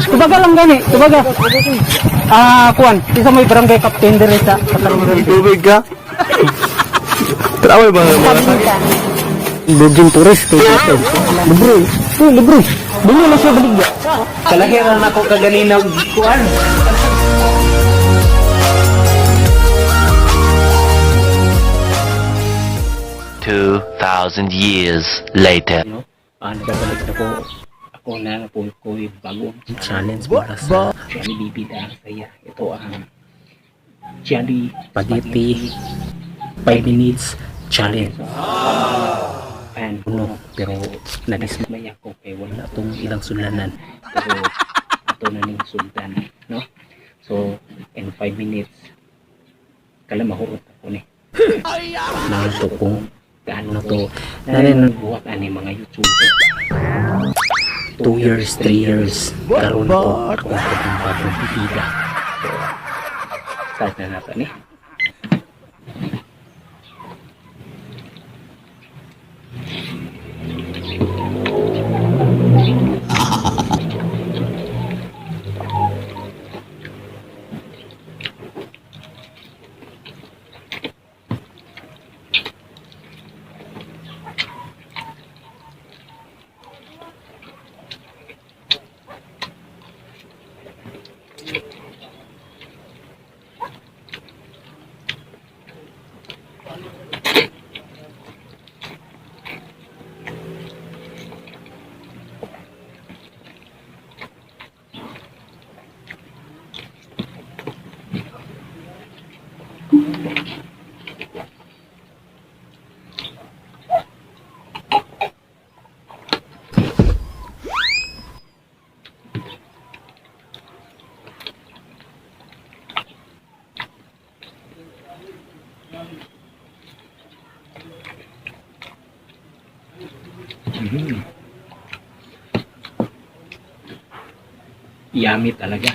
Tubaga lang gani, tubaga. Kuan, isa may barangay captain dire sa Katarungan. Tubig ka? Trawal ba nga? Virgin tourist kay Captain. Libre. Dili na siya baligya. Kalahiran ako kaganina kuan. 2,000 years later. Nagbabalik ako na po ko bagong challenge para sa JOLLIBEE BISAYA. Ito ang Jollibee Spaghetti 5 minutes challenge. And pero nadismay ako kay wala tong ilang sulanan. Pero ito na ning sultan, no? So in 5 minutes kala mahurot ako ni. Nato kung gaano to buhat ani mga YouTuber 2 years, 3 years karon po ako ang bagong pipila. Start na nato ni. Yummy talaga.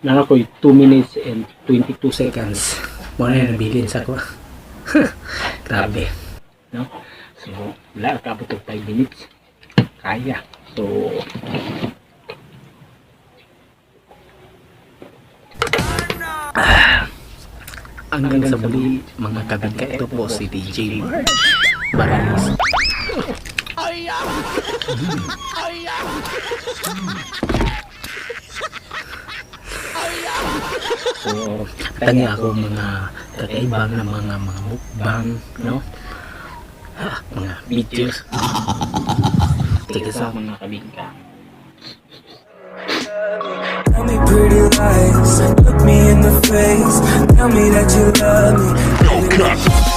Nang ako'y 2 minutes and 22 seconds. Muna na nabilin sa ko. Grabe. No? So, wala kabot og 5 minutes. Kaya. So, hanggang sa muli mga kabigka, ito po si DJ BARIOS. So, tanya ako mga kakaibang na mga mukbang, no? Mga videos. Tiga sa mga kabigka. Tell me pretty lies, look me in the face, tell me that you love me.